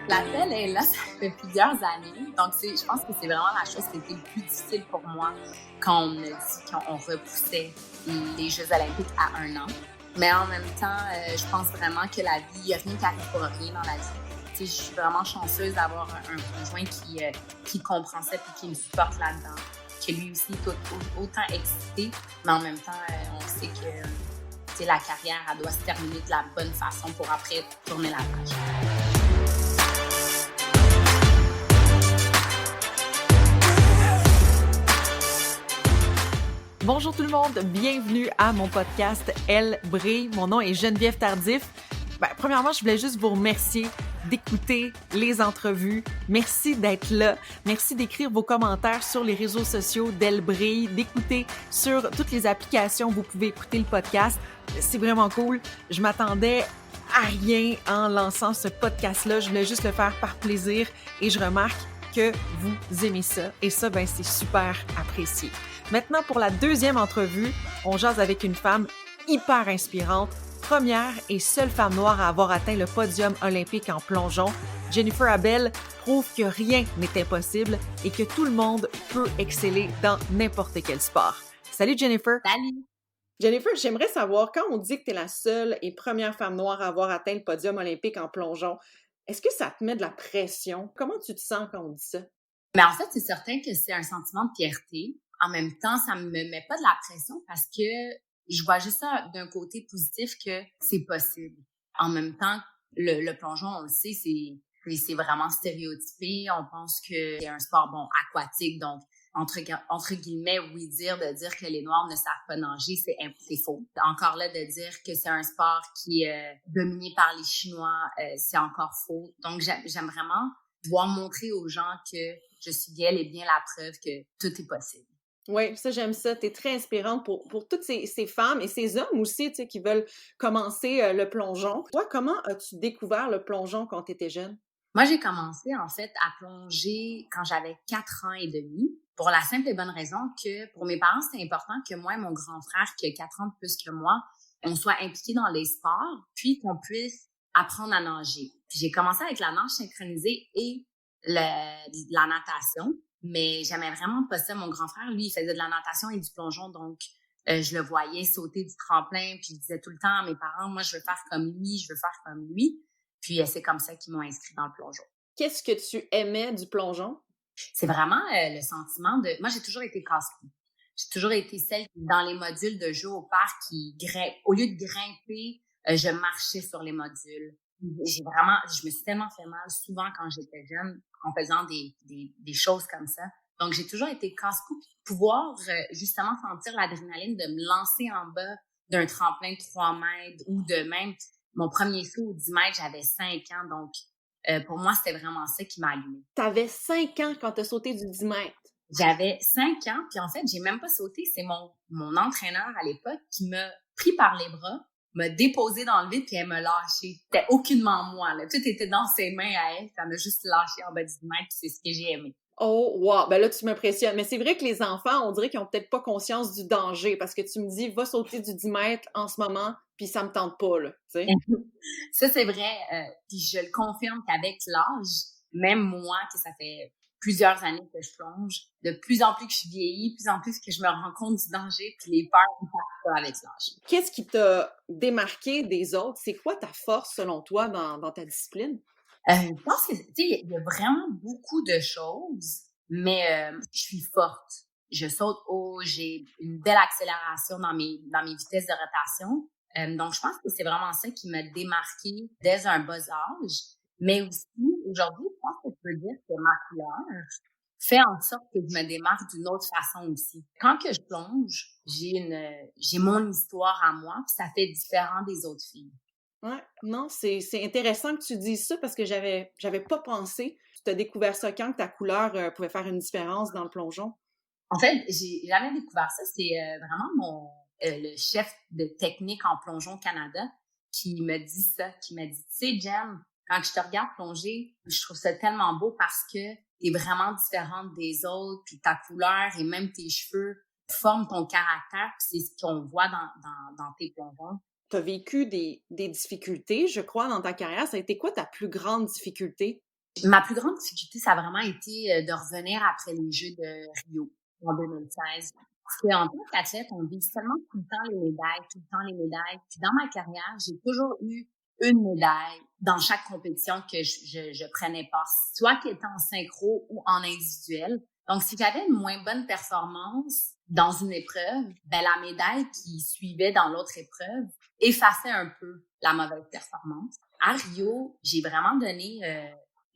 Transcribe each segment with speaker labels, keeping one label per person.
Speaker 1: L'appel est là, ça fait plusieurs années. Donc, je pense que c'est vraiment la chose qui était le plus difficile pour moi quand on me dit qu'on repoussait les Jeux olympiques à 1 an. Mais en même temps, je pense vraiment que la vie, il n'y a rien qui arrive pour rien dans la vie. Je suis vraiment chanceuse d'avoir un conjoint qui comprend ça et qui me supporte là-dedans. Que lui aussi est autant excité, mais en même temps, on sait que la carrière, elle doit se terminer de la bonne façon pour après tourner la page.
Speaker 2: Bonjour tout le monde, bienvenue à mon podcast Elle brille. Mon nom est Geneviève Tardif. Premièrement, je voulais juste vous remercier d'écouter les entrevues. Merci d'être là. Merci d'écrire vos commentaires sur les réseaux sociaux d'Elle brille, d'écouter sur toutes les applications où vous pouvez écouter le podcast. C'est vraiment cool. Je m'attendais à rien en lançant ce podcast-là. Je voulais juste le faire par plaisir et je remarque que vous aimez ça. Et ça, c'est super apprécié. Maintenant, pour la deuxième entrevue, on jase avec une femme hyper inspirante, première et seule femme noire à avoir atteint le podium olympique en plongeon. Jennifer Abel prouve que rien n'est impossible et que tout le monde peut exceller dans n'importe quel sport. Salut Jennifer!
Speaker 1: Salut!
Speaker 2: Jennifer, j'aimerais savoir, quand on dit que tu es la seule et première femme noire à avoir atteint le podium olympique en plongeon, est-ce que ça te met de la pression? Comment tu te sens quand on dit ça?
Speaker 1: Mais en fait, c'est certain que c'est un sentiment de fierté. En même temps, ça me met pas de la pression parce que je vois juste ça d'un côté positif que c'est possible. En même temps, le plongeon, on le sait, c'est vraiment stéréotypé. On pense que c'est un sport, aquatique. Donc, entre guillemets, oui, de dire que les Noirs ne savent pas nager, c'est faux. Encore là, de dire que c'est un sport qui est dominé par les Chinois, c'est encore faux. Donc, j'aime vraiment pouvoir montrer aux gens que je suis bel et bien la preuve que tout est possible.
Speaker 2: Oui, ça, j'aime ça. Tu es très inspirante pour toutes ces femmes et ces hommes aussi, qui veulent commencer le plongeon. Toi, comment as-tu découvert le plongeon quand tu étais jeune?
Speaker 1: Moi, j'ai commencé, en fait, à plonger quand j'avais 4 ans et demi, pour la simple et bonne raison que pour mes parents, c'était important que moi et mon grand frère, qui a 4 ans de plus que moi, on soit impliqués dans les sports, puis qu'on puisse apprendre à nager. Puis j'ai commencé avec la nage synchronisée et la natation. Mais j'aimais vraiment pas ça. Mon grand frère, lui, il faisait de la natation et du plongeon, donc je le voyais sauter du tremplin, puis je disais tout le temps à mes parents, moi, je veux faire comme lui, je veux faire comme lui. Puis c'est comme ça qu'ils m'ont inscrit dans le plongeon.
Speaker 2: Qu'est-ce que tu aimais du plongeon?
Speaker 1: C'est vraiment le sentiment de... Moi, j'ai toujours été casse-cou. J'ai toujours été celle qui, dans les modules de jeu au parc, au lieu de grimper, je marchais sur les modules. Je me suis tellement fait mal souvent quand j'étais jeune en faisant des choses comme ça. Donc, j'ai toujours été casse-cou. Pouvoir justement sentir l'adrénaline de me lancer en bas d'un tremplin de 3 mètres ou de même mon premier saut au 10 mètres, j'avais 5 ans. Donc, pour moi, c'était vraiment ça qui m'a allumée.
Speaker 2: T'avais 5 ans quand t'as sauté du 10 mètres.
Speaker 1: J'avais 5 ans, puis en fait, j'ai même pas sauté. C'est mon entraîneur à l'époque qui m'a pris par les bras, m'a déposé dans le vide, puis elle m'a lâché. C'était aucunement moi, là. Tout était dans ses mains à elle, puis elle m'a juste lâché en bas du 10 mètres, puis c'est ce que j'ai aimé.
Speaker 2: Oh, wow! Là, tu m'impressionnes. Mais c'est vrai que les enfants, on dirait qu'ils ont peut-être pas conscience du danger, parce que tu me dis, va sauter du 10 mètres en ce moment, puis ça me tente pas, là, tu sais.
Speaker 1: Ça, c'est vrai. Puis je le confirme qu'avec l'âge, même moi, que ça fait plusieurs années que je plonge, de plus en plus que je vieillis, de plus en plus que je me rends compte du danger, puis les peurs ne partent pas avec l'âge.
Speaker 2: Qu'est-ce qui t'a démarqué des autres? C'est quoi ta force, selon toi, dans ta discipline?
Speaker 1: Je pense que, il y a vraiment beaucoup de choses, mais je suis forte. Je saute haut, j'ai une belle accélération dans mes vitesses de rotation. Donc, je pense que c'est vraiment ça qui m'a démarquée dès un bas âge. Mais aussi, aujourd'hui, je pense que je peux dire que ma couleur fait en sorte que je me démarque d'une autre façon aussi. Quand que je plonge, j'ai mon histoire à moi, puis ça fait différent des autres filles.
Speaker 2: Ouais, non, c'est intéressant que tu dises ça parce que j'avais pas pensé. Tu as découvert ça quand, que ta couleur pouvait faire une différence dans le plongeon?
Speaker 1: En fait, j'ai jamais découvert ça. C'est vraiment le chef de technique en plongeon Canada qui me dit ça, qui m'a dit, tu sais, Jen, quand je te regarde plonger, je trouve ça tellement beau parce que t'es vraiment différente des autres, puis ta couleur et même tes cheveux forment ton caractère, puis c'est ce qu'on voit dans tes plongeons.
Speaker 2: Tu as vécu des difficultés, je crois, dans ta carrière. Ça a été quoi ta plus grande difficulté?
Speaker 1: Ma plus grande difficulté, ça a vraiment été de revenir après les Jeux de Rio en 2016. Parce qu'en tant qu'athlète, on vise tellement tout le temps les médailles, tout le temps les médailles. Puis dans ma carrière, j'ai toujours eu une médaille dans chaque compétition que je prenais part, soit qui était en synchro ou en individuel. Donc, si j'avais une moins bonne performance dans une épreuve, ben la médaille qui suivait dans l'autre épreuve effaçait un peu la mauvaise performance. À Rio, j'ai vraiment donné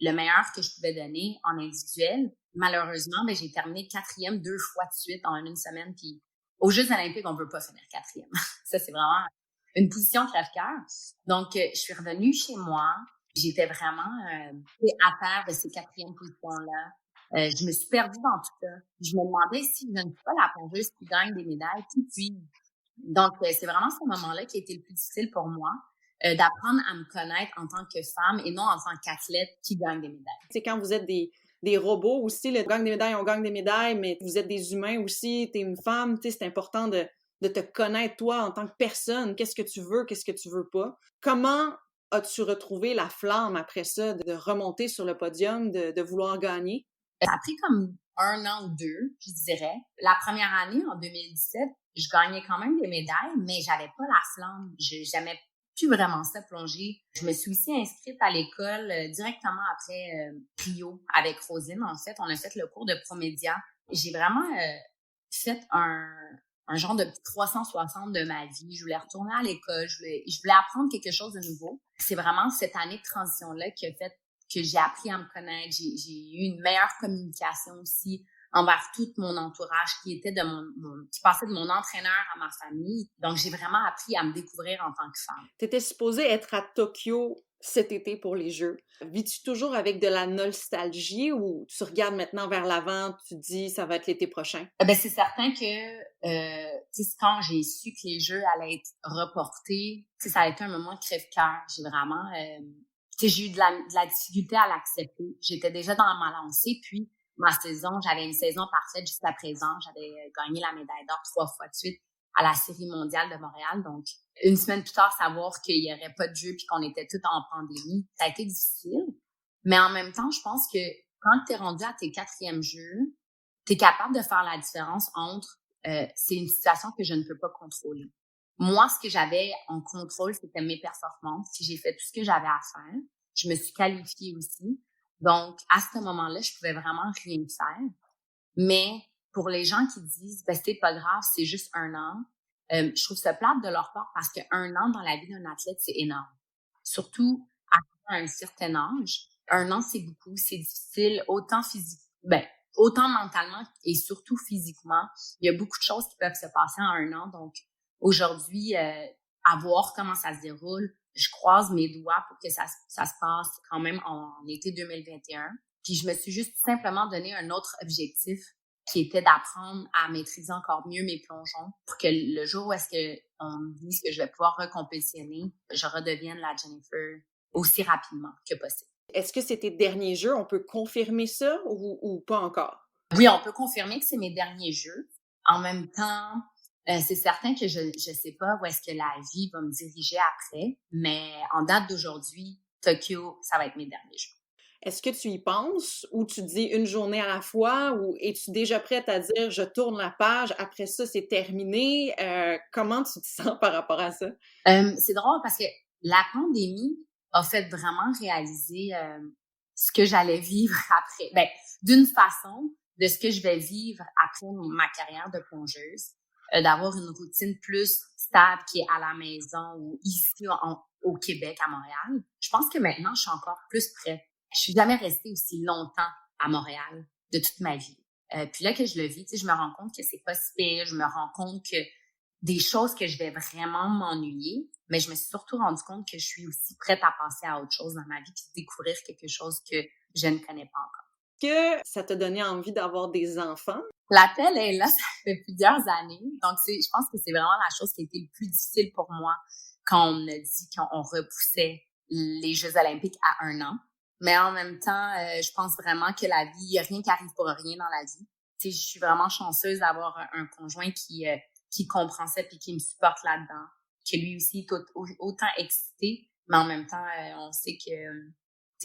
Speaker 1: le meilleur que je pouvais donner en individuel. Malheureusement, ben, j'ai terminé 4e 2 fois de suite en une semaine. Puis aux Jeux olympiques, on veut pas finir 4e. Ça, c'est vraiment une position crève-cœur. Donc, je suis revenue chez moi. J'étais vraiment à terre de ces 4e positions-là. Je me suis perdue dans tout ça. Je me demandais si je ne suis pas la plongeuse qui gagne des médailles, qui puis. Donc, c'est vraiment ce moment-là qui a été le plus difficile pour moi, d'apprendre à me connaître en tant que femme et non en tant qu'athlète qui gagne des médailles.
Speaker 2: C'est quand vous êtes des robots aussi, on gagne des médailles, on gagne des médailles, mais vous êtes des humains aussi, t'es une femme, c'est important de te connaître toi en tant que personne, qu'est-ce que tu veux pas. Comment as-tu retrouvé la flamme après ça, de remonter sur le podium, de vouloir gagner?
Speaker 1: Ça a pris comme 1 an ou 2, je dirais. La première année, en 2017, je gagnais quand même des médailles, mais j'avais pas la flamme. J'aimais plus vraiment ça, plonger. Je me suis aussi inscrite à l'école directement après Rio avec Rosine. En fait, on a fait le cours de Promédia. J'ai vraiment fait un genre de 360 de ma vie. Je voulais retourner à l'école. Je voulais apprendre quelque chose de nouveau. C'est vraiment cette année de transition-là qui a fait que j'ai appris à me connaître. J'ai eu une meilleure communication aussi envers tout mon entourage qui était qui passait de mon entraîneur à ma famille. Donc, j'ai vraiment appris à me découvrir en tant que femme.
Speaker 2: T'étais supposée être à Tokyo cet été pour les Jeux. Vis-tu toujours avec de la nostalgie ou tu regardes maintenant vers l'avant, tu te dis ça va être l'été prochain?
Speaker 1: Ben, c'est certain que quand j'ai su que les Jeux allaient être reportés, ça a été un moment crève-cœur. J'ai vraiment j'ai eu de la difficulté à l'accepter. J'étais déjà dans ma lancée, puis j'avais une saison parfaite jusqu'à présent. J'avais gagné la médaille d'or 3 fois de suite à la Série mondiale de Montréal. Donc, une semaine plus tard, savoir qu'il y aurait pas de jeu puis qu'on était toutes en pandémie, ça a été difficile. Mais en même temps, je pense que quand tu es rendu à tes 4e Jeux, tu es capable de faire la différence entre c'est une situation que je ne peux pas contrôler. Moi, ce que j'avais en contrôle, c'était mes performances. Puis j'ai fait tout ce que j'avais à faire. Je me suis qualifiée aussi. Donc, à ce moment-là, je pouvais vraiment rien faire. Mais pour les gens qui disent, ben, c'est pas grave, c'est juste 1 an, je trouve ça plate de leur part parce que 1 an dans la vie d'un athlète, c'est énorme. Surtout à un certain âge. 1 an, c'est beaucoup, c'est difficile, autant mentalement et surtout physiquement. Il y a beaucoup de choses qui peuvent se passer en 1 an. Donc, aujourd'hui, à voir comment ça se déroule, je croise mes doigts pour que ça se passe quand même en été 2021. Puis je me suis juste tout simplement donné un autre objectif qui était d'apprendre à maîtriser encore mieux mes plongeons pour que le jour où est-ce que on me dise que je vais pouvoir recompétitionner, je redevienne la Jennifer aussi rapidement que possible.
Speaker 2: Est-ce que c'est tes derniers Jeux? On peut confirmer ça ou pas encore?
Speaker 1: Oui, on peut confirmer que c'est mes derniers Jeux. En même temps, c'est certain que je sais pas où est-ce que la vie va me diriger après, mais en date d'aujourd'hui, Tokyo, ça va être mes derniers Jeux.
Speaker 2: Est-ce que tu y penses ou tu dis une journée à la fois ou es-tu déjà prête à dire je tourne la page, après ça c'est terminé? Comment tu te sens par rapport à ça?
Speaker 1: C'est drôle parce que la pandémie a fait vraiment réaliser ce que j'allais vivre après. Ben, d'une façon, de ce que je vais vivre après ma carrière de plongeuse, d'avoir une routine plus stable qui est à la maison ou ici au Québec, à Montréal. Je pense que maintenant, je suis encore plus prête. Je suis jamais restée aussi longtemps à Montréal de toute ma vie. Puis là que je le vis, je me rends compte que c'est pas si pire. Je me rends compte que des choses que je vais vraiment m'ennuyer, mais je me suis surtout rendu compte que je suis aussi prête à passer à autre chose dans ma vie puis découvrir quelque chose que je ne connais pas encore.
Speaker 2: Est-ce que ça t'a donné envie d'avoir des enfants?
Speaker 1: L'appel est là, ça fait plusieurs années. Donc, je pense que c'est vraiment la chose qui a été le plus difficile pour moi quand on a dit qu'on repoussait les Jeux olympiques à 1 an. Mais en même temps, je pense vraiment que la vie, il n'y a rien qui arrive pour rien dans la vie. Je suis vraiment chanceuse d'avoir un conjoint qui comprend ça puis qui me supporte là-dedans, que lui aussi est autant excité, mais en même temps, on sait que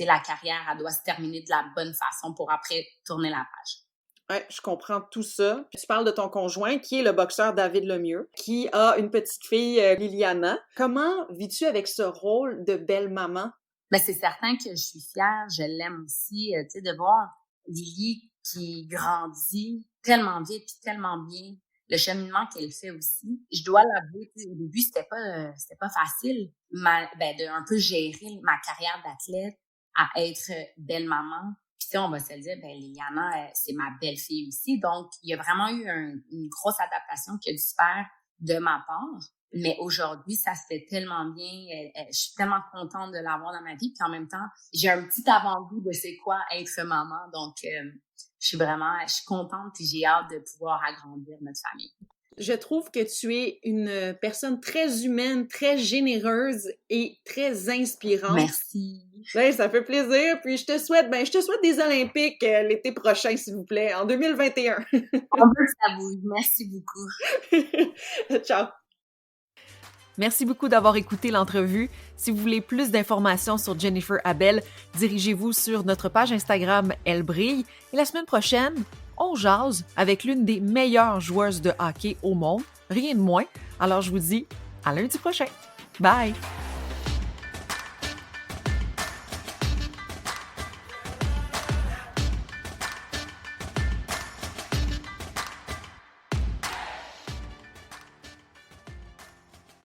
Speaker 1: la carrière, elle doit se terminer de la bonne façon pour après tourner la page.
Speaker 2: Ouais, je comprends tout ça. Puis tu parles de ton conjoint, qui est le boxeur David Lemieux, qui a une petite fille, Liliana. Comment vis-tu avec ce rôle de belle-maman?
Speaker 1: Ben, c'est certain que je suis fière, je l'aime aussi, tu sais, de voir Lily qui grandit tellement vite puis tellement bien, le cheminement qu'elle fait aussi. Je dois l'avouer, au début, c'était pas facile, de un peu gérer ma carrière d'athlète à être belle-maman. Puis on va se le dire, Liliana, c'est ma belle-fille aussi. Donc, il y a vraiment eu une grosse adaptation qui a dû se faire de ma part. Mais aujourd'hui, ça se fait tellement bien. Je suis tellement contente de l'avoir dans ma vie. Puis en même temps, j'ai un petit avant-goût de c'est quoi être maman. Donc, je suis contente et j'ai hâte de pouvoir agrandir notre famille.
Speaker 2: Je trouve que tu es une personne très humaine, très généreuse et très inspirante.
Speaker 1: Merci.
Speaker 2: Ouais, ça fait plaisir. Puis je te souhaite des Olympiques l'été prochain, s'il vous plaît, en 2021.
Speaker 1: On veut que ça bouge. Merci beaucoup.
Speaker 2: Ciao. Merci beaucoup d'avoir écouté l'entrevue. Si vous voulez plus d'informations sur Jennifer Abel, dirigez-vous sur notre page Instagram Elle brille. Et la semaine prochaine, on jase avec l'une des meilleures joueuses de hockey au monde, rien de moins. Alors je vous dis à lundi prochain. Bye!